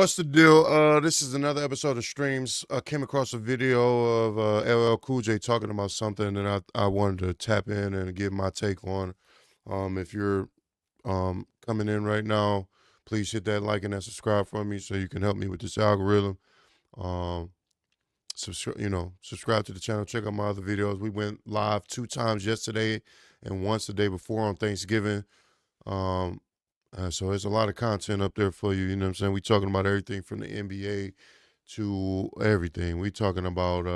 what's the deal? This is another episode of Streams. I came across a video of LL Cool J talking about something, and I wanted to tap in and give my take on. If you're coming in right now, please hit that like and that subscribe for me so you can help me with this algorithm. Um, subscribe to the channel. Check out my other videos. We went live 2 times yesterday and once the day before on Thanksgiving. Um, so there's a lot of content up there for you. You know what I'm saying? We talking about everything from the NBA to everything. We talking about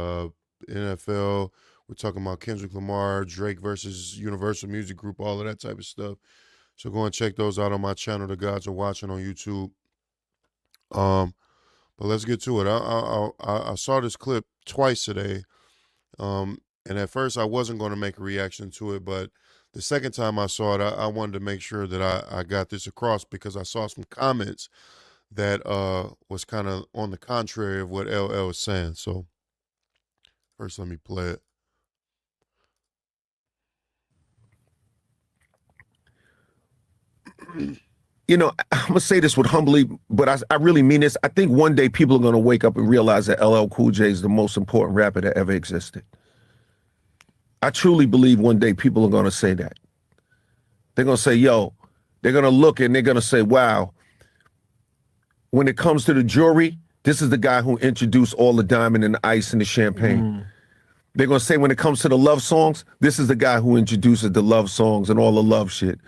NFL. We're talking about Kendrick Lamar, Drake versus Universal Music Group, all of that type of stuff. So go and check those out on my channel. The guys are watching on YouTube. But let's get to it. I saw this clip twice today. And at first I wasn't going to make a reaction to it, but the second time I saw it, I wanted to make sure that I got this across because I saw some comments that was kind of on the contrary of what LL was saying. So first let me play it. You know, I'm gonna say this with humbly, but I really mean this. I think one day people are gonna wake up and realize that LL Cool J is the most important rapper that ever existed. I truly believe one day people are gonna say that. They're gonna say, yo, they're gonna look and they're gonna say, wow, when it comes to the jewelry, this is the guy who introduced all the diamond and the ice and the champagne. They're gonna say when it comes to the love songs, this is the guy who introduces the love songs and all the love shit.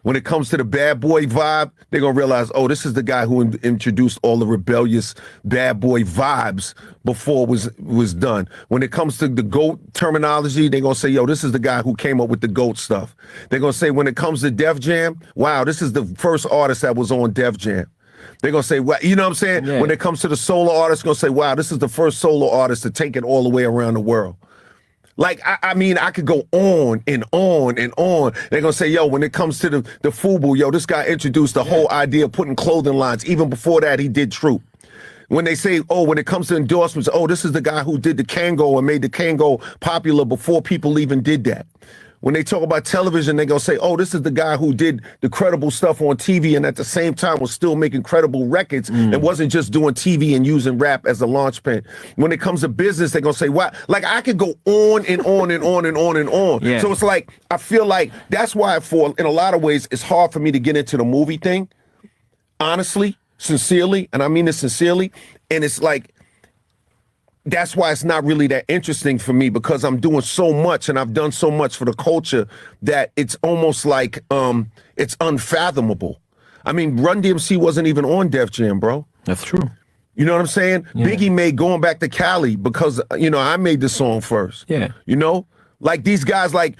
When it comes to the bad boy vibe, they're gonna realize, oh, this is the guy who introduced all the rebellious bad boy vibes before it was done. When it comes to the GOAT terminology, they're gonna say, yo, this is the guy who came up with the GOAT stuff. They're gonna say when it comes to Def Jam, wow, this is the first artist that was on Def Jam. They're gonna say, well, you know what I'm saying? Yeah. When it comes to the solo artist, gonna say, wow, this is the first solo artist to take it all the way around the world. Like, I mean, I could go on and on and on. They're going to say, yo, when it comes to the FUBU, yo, this guy introduced the whole idea of putting clothing lines. Even before that, he did Troop. When they say, oh, when it comes to endorsements, oh, this is the guy who did the Kango and made the Kango popular before people even did that. When they talk about television, they're going to say, oh, this is the guy who did the credible stuff on TV and at the same time was still making credible records and wasn't just doing TV and using rap as a launch pad. When it comes to business, they're going to say, what? Like, I could go on and on and on and on and on. Yeah. So it's like, I feel like that's why in a lot of ways, it's hard for me to get into the movie thing, honestly, sincerely, and I mean this sincerely. And it's like, that's why it's not really that interesting for me because I'm doing so much and I've done so much for the culture that it's almost like it's unfathomable. I mean, Run DMC wasn't even on Def Jam, bro. That's true. You know what I'm saying? Yeah. Biggie made Going Back to Cali because, you know, I made the song first. Yeah. You know? Like these guys, like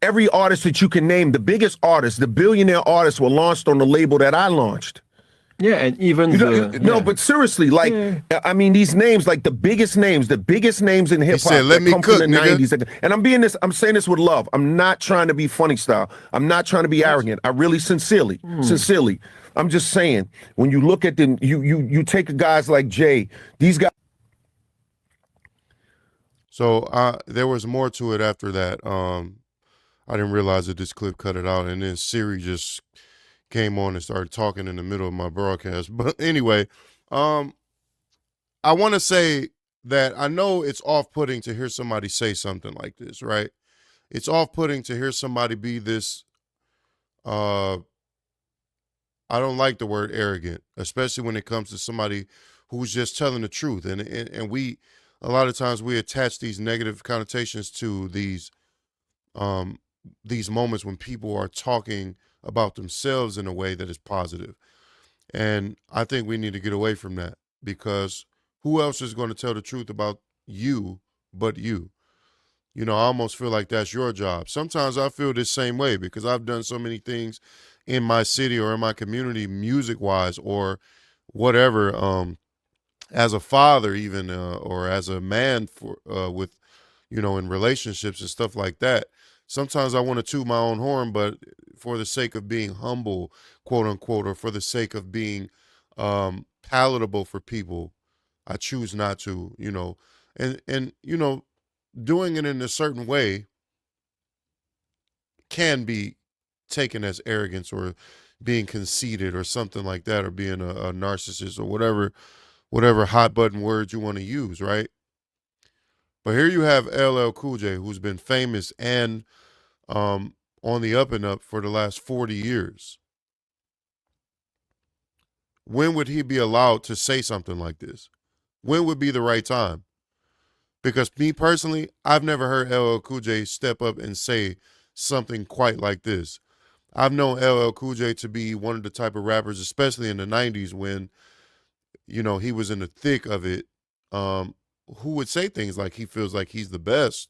every artist that you can name, the biggest artists, the billionaire artists were launched on the label that I launched. Yeah, and even no, but seriously, like I mean, these names, like the biggest names in hip hop, let me come cook, from the nigga. 90s. And I'm saying this with love. I'm not trying to be funny style. I'm not trying to be arrogant. I really sincerely. I'm just saying, when you look at you take guys like Jay, these guys. So there was more to it after that. I didn't realize that this clip cut it out, and then Siri just came on and started talking in the middle of my broadcast. But anyway, I want to say that I know it's off-putting to hear somebody say something like this, right? It's off-putting to hear somebody be this, I don't like the word arrogant, especially when it comes to somebody who's just telling the truth. And we, a lot of times we attach these negative connotations to these moments when people are talking about themselves in a way that is positive. And I think we need to get away from that because who else is going to tell the truth about you but you? You know, I almost feel like that's your job. Sometimes I feel this same way because I've done so many things in my city or in my community, music-wise or whatever, as a father even, or as a man with, you know, in relationships and stuff like that. Sometimes I want to toot my own horn, but for the sake of being humble, quote unquote, or for the sake of being palatable for people, I choose not to, you know, and you know, doing it in a certain way can be taken as arrogance or being conceited or something like that, or being a narcissist or whatever hot button word you want to use, right? But here you have LL Cool J, who's been famous and um, on the up and up for the last 40 years. When would he be allowed to say something like this? When would be the right time? Because me personally, I've never heard LL Cool J step up and say something quite like this. I've known LL Cool J to be one of the type of rappers, especially in the 90s when, he was in the thick of it, um, who would say things like he feels like he's the best,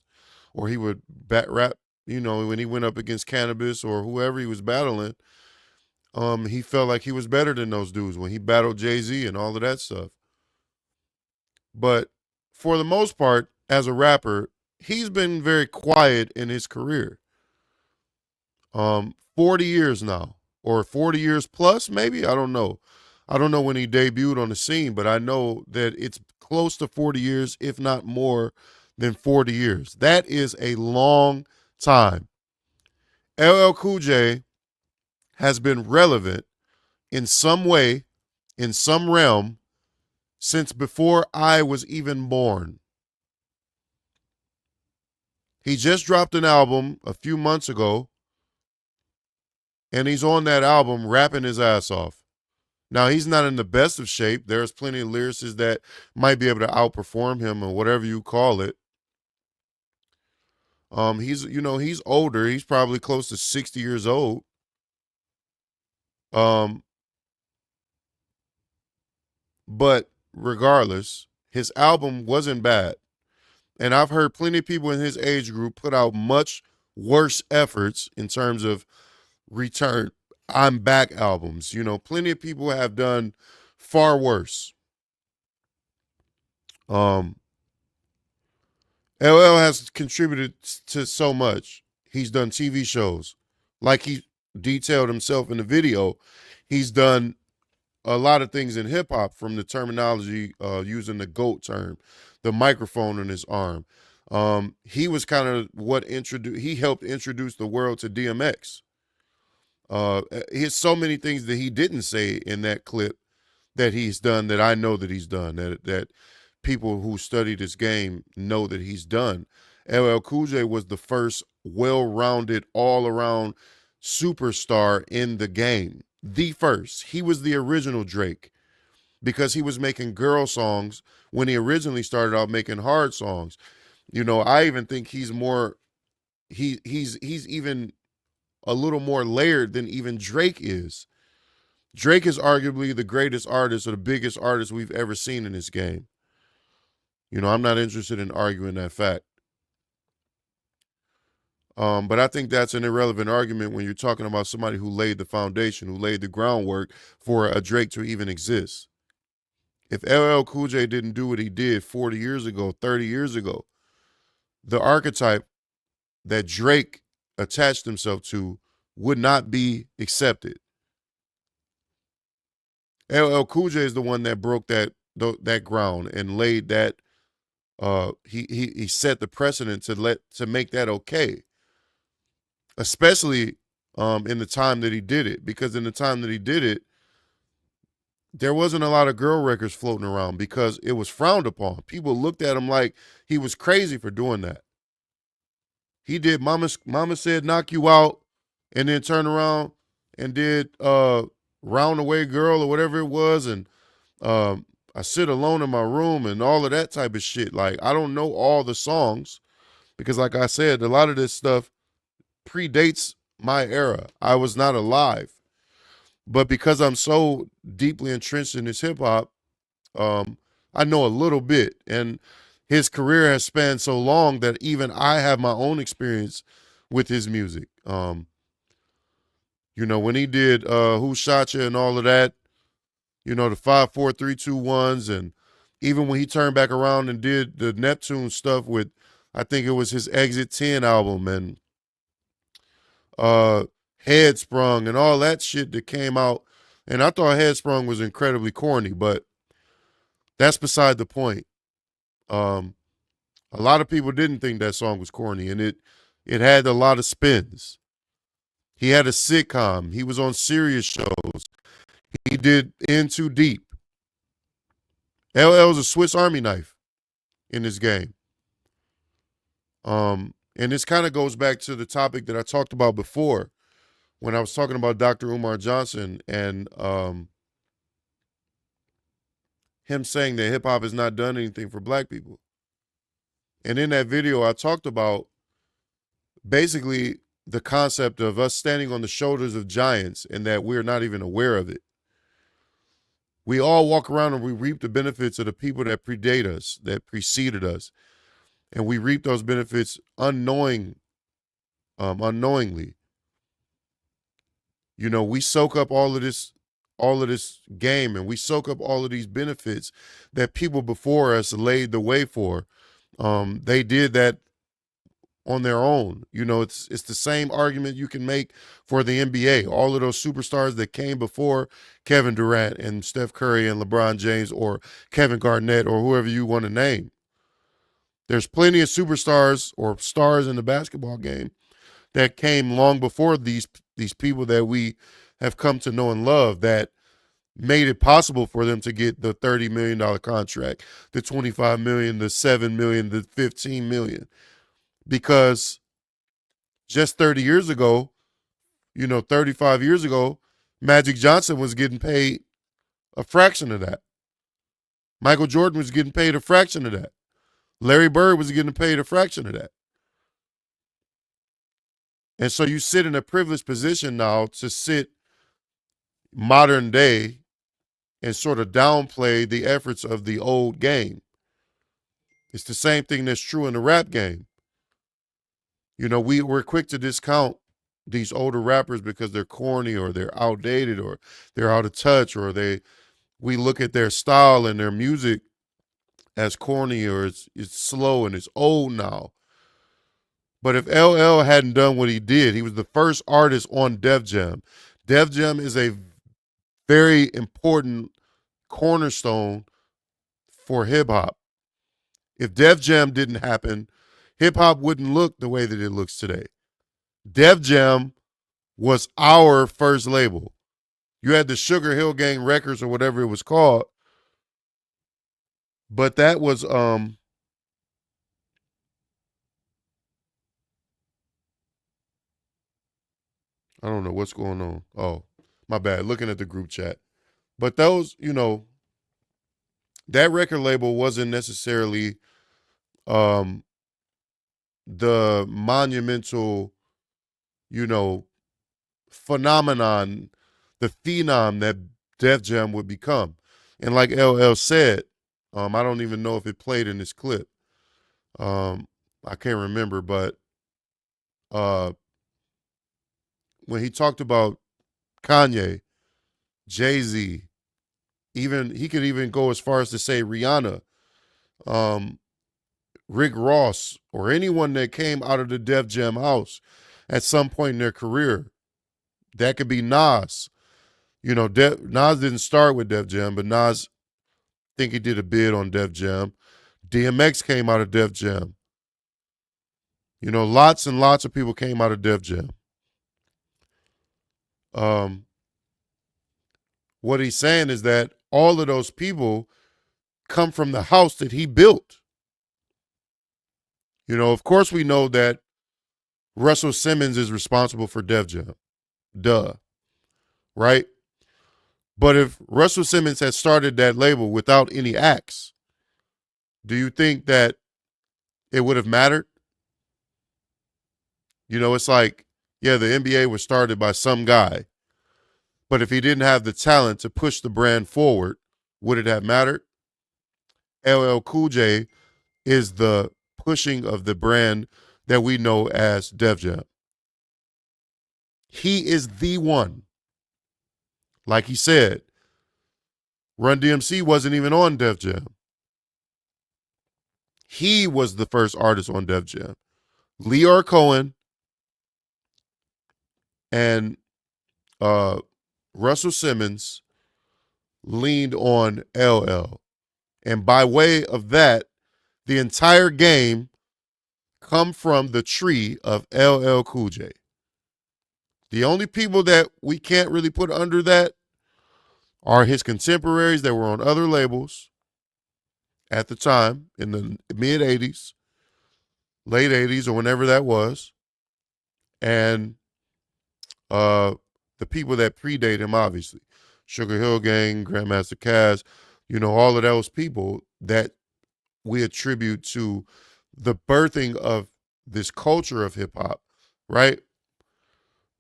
or he would bat rap, when he went up against Cannabis or whoever he was battling, he felt like he was better than those dudes when he battled Jay-Z and all of that stuff. But for the most part, as a rapper, he's been very quiet in his career. 40 years now, or 40 years plus, maybe. I don't know. I don't know when he debuted on the scene, but I know that it's close to 40 years, if not more than 40 years. That is a long time. LL Cool J has been relevant in some way, in some realm, since before I was even born. He just dropped an album a few months ago, and he's on that album rapping his ass off. Now, he's not in the best of shape. There's plenty of lyricists that might be able to outperform him or whatever you call it. He's older. He's probably close to 60 years old. Um, but regardless, his album wasn't bad. And I've heard plenty of people in his age group put out much worse efforts in terms of return I'm back albums. Plenty of people have done far worse. Um, LL has contributed to so much. He's done TV shows, like he detailed himself in the video. He's done a lot of things in hip hop, from the terminology using the GOAT term, the microphone on his arm. He was kind of he helped introduce the world to DMX. He has so many things that he didn't say in that clip that he's done, that I know that he's done, that people who study this game know that he's done. LL Cool J was the first well-rounded, all-around superstar in the game. The first. He was the original Drake, because he was making girl songs when he originally started out making hard songs. I even think he's more he's even a little more layered than even Drake is. Drake is arguably the greatest artist, or the biggest artist we've ever seen in this game. I'm not interested in arguing that fact. But I think that's an irrelevant argument when you're talking about somebody who laid the foundation, who laid the groundwork for a Drake to even exist. If LL Cool J didn't do what he did 40 years ago, 30 years ago, the archetype that Drake attached himself to would not be accepted. LL Cool J is the one that broke that ground and laid that. He set the precedent to make that okay, especially in the time that he did it. Because in the time that he did it, there wasn't a lot of girl records floating around because it was frowned upon. People looked at him like he was crazy for doing that. He did Mama Said Knock You Out, and then turned around and did Round Away Girl or whatever it was, and I Sit Alone in My Room and all of that type of shit. Like, I don't know all the songs because, like I said, a lot of this stuff predates my era. I was not alive. But because I'm so deeply entrenched in this hip hop, I know a little bit. And his career has spanned so long that even I have my own experience with his music. When he did Who Shot Ya and all of that, the 5, 4, 3, 2, 1s, and even when he turned back around and did the Neptune stuff with, I think it was his Exit 10 album, and Headsprung and all that shit that came out. And I thought Headsprung was incredibly corny, but that's beside the point. A lot of people didn't think that song was corny, and it had a lot of spins. He had a sitcom. He was on serious shows. He did In Too Deep. LL is a Swiss Army knife in this game. And this kind of goes back to the topic that I talked about before when I was talking about Dr. Umar Johnson and him saying that hip hop has not done anything for black people. And in that video, I talked about basically the concept of us standing on the shoulders of giants and that we're not even aware of it. We all walk around and we reap the benefits of the people that predate us, that preceded us. And we reap those benefits unknowingly. You know, we soak up all of this game, and we soak up all of these benefits that people before us laid the way for. They did that on their own. You know, it's the same argument you can make for the NBA. All of those superstars that came before Kevin Durant and Steph Curry and LeBron James or Kevin Garnett or whoever you want to name. There's plenty of superstars or stars in the basketball game that came long before these people that we have come to know and love, that made it possible for them to get the $30 million contract, the $25 million, the $7 million, the $15 million. Because just 30 years ago, 35 years ago, Magic Johnson was getting paid a fraction of that. Michael Jordan was getting paid a fraction of that. Larry Bird was getting paid a fraction of that. And so you sit in a privileged position now to sit modern day and sort of downplay the efforts of the old game. It's the same thing that's true in the rap game. We're quick to discount these older rappers because they're corny or they're outdated or they're out of touch, or we look at their style and their music as corny or it's slow and it's old now. But if LL hadn't done what he did, he was the first artist on Def Jam. Def Jam is a very important cornerstone for hip hop. If Def Jam didn't happen, hip hop wouldn't look the way that it looks today. Def Jam was our first label. You had the Sugar Hill Gang Records or whatever it was called, but that was I don't know what's going on. Oh, my bad. Looking at the group chat. But those, that record label wasn't necessarily the monumental, phenomenon, the phenom that Def Jam would become. And like LL said, I don't even know if it played in this clip. I can't remember, but when he talked about Kanye, Jay-Z, even he could even go as far as to say Rihanna, Rick Ross, or anyone that came out of the Def Jam house at some point in their career. That could be Nas. Nas didn't start with Def Jam, but Nas, I think he did a bid on Def Jam. DMX came out of Def Jam. Lots and lots of people came out of Def Jam. What he's saying is that all of those people come from the house that he built. Of course we know that Russell Simmons is responsible for Def Jam. Duh. Right? But if Russell Simmons had started that label without any acts, do you think that it would have mattered? It's like, yeah, the NBA was started by some guy. But if he didn't have the talent to push the brand forward, would it have mattered? LL Cool J is the pushing of the brand that we know as Def Jam. He is the one. Like he said, Run DMC wasn't even on Def Jam. He was the first artist on Def Jam. Lee R. Cohen and Russell Simmons leaned on LL. And by way of that, the entire game come from the tree of LL Cool J. The only people that we can't really put under that are his contemporaries that were on other labels at the time in the mid 80s, late 80s, or whenever that was, and the people that predate him, obviously. Sugar Hill Gang, Grandmaster Caz, all of those people that we attribute to the birthing of this culture of hip hop, right?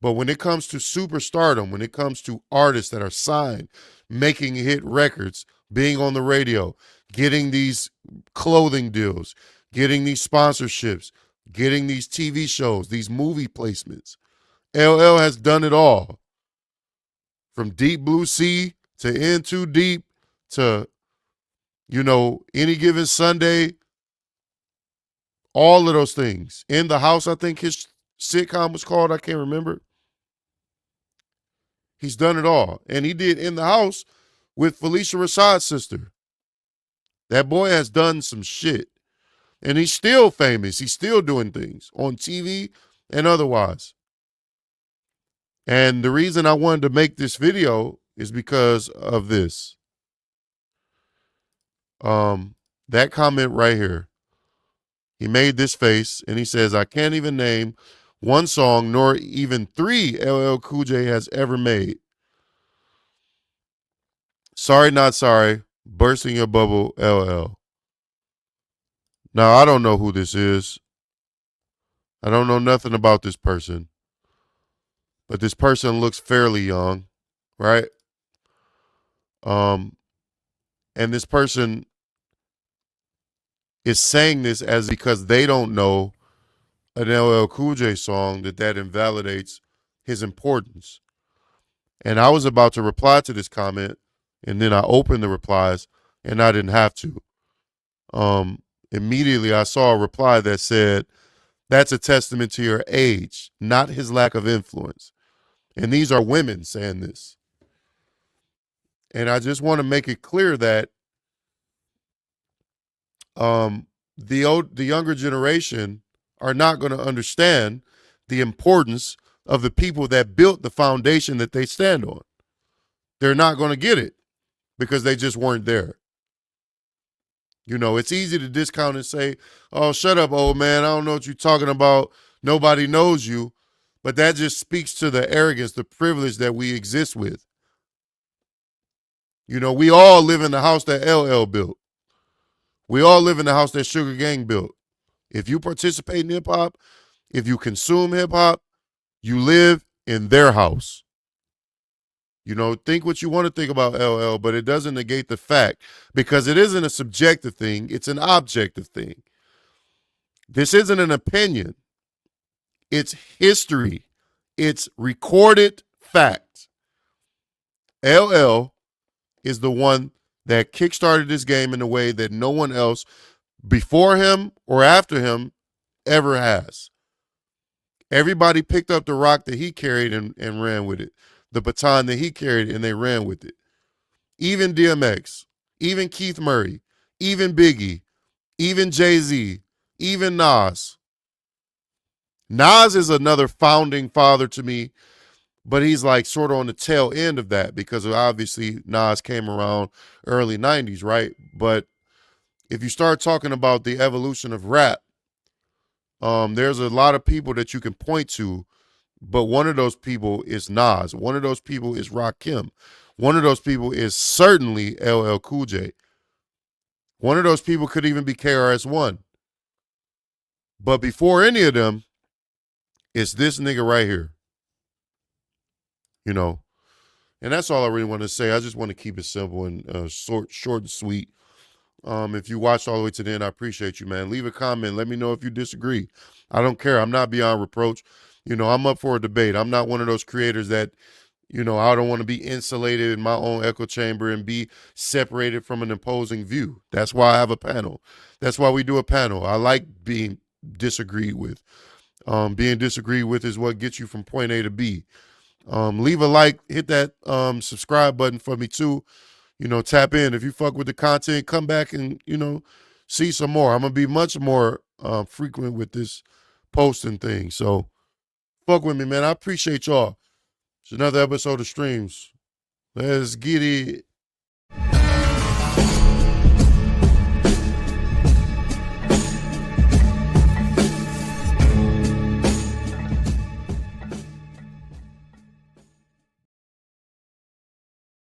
But when it comes to superstardom, when it comes to artists that are signed, making hit records, being on the radio, getting these clothing deals, getting these sponsorships, getting these TV shows, these movie placements, LL has done it all. From Deep Blue Sea to In Too Deep to, Any Given Sunday, all of those things. In the House, I think his sitcom was called. I can't remember. He's done it all. And he did In the House with Felicia Rashad's sister. That boy has done some shit. And he's still famous. He's still doing things on TV and otherwise. And the reason I wanted to make this video is because of this. That comment right here. He made this face and he says, I can't even name one song nor even 3 LL Cool J has ever made. Sorry, not sorry. Bursting your bubble, LL. Now, I don't know who this is. I don't know nothing about this person. But this person looks fairly young, right? And this person is saying this as because they don't know an LL Cool J song that invalidates his importance. And I was about to reply to this comment, and then I opened the replies, and I didn't have to. Immediately I saw a reply that said, that's a testament to your age, not his lack of influence. And these are women saying this. And I just want to make it clear that the younger generation are not going to understand the importance of the people that built the foundation that they stand on. They're not going to get it because they just weren't there. It's easy to discount and say, oh, shut up, old man. I don't know what you're talking about. Nobody knows you. But that just speaks to the arrogance, the privilege that we exist with. We all live in the house that LL built. We all live in the house that Sugar Gang built. If you participate in hip hop, if you consume hip hop, you live in their house. Think what you want to think about LL, but it doesn't negate the fact because it isn't a subjective thing. It's an objective thing. This isn't an opinion. It's history. It's recorded fact. LL is the one that kickstarted this game in a way that no one else before him or after him ever has. Everybody picked up the rock that he carried and ran with it. The baton that he carried and they ran with it. Even DMX, even Keith Murray, even Biggie, even Jay-Z, even Nas. Nas is another founding father to me, but he's like sort of on the tail end of that because obviously Nas came around early 90s, right? But if you start talking about the evolution of rap, there's a lot of people that you can point to, but one of those people is Nas. One of those people is Rakim. One of those people is certainly LL Cool J. One of those people could even be KRS-One. But before any of them, it's this nigga right here. And that's all I really want to say. I just want to keep it simple and short and sweet. If you watched all the way to the end, I appreciate you, man. Leave a comment. Let me know if you disagree. I don't care. I'm not beyond reproach. I'm up for a debate. I'm not one of those creators that, I don't want to be insulated in my own echo chamber and be separated from an opposing view. That's why I have a panel. That's why we do a panel. I like being disagreed with. Being disagreed with is what gets you from point A to B. Leave a like, hit that subscribe button for me too. Tap in. If you fuck with the content, come back and, see some more. I'm going to be much more frequent with this posting thing. So fuck with me, man. I appreciate y'all. It's another episode of Streams. Let's get it.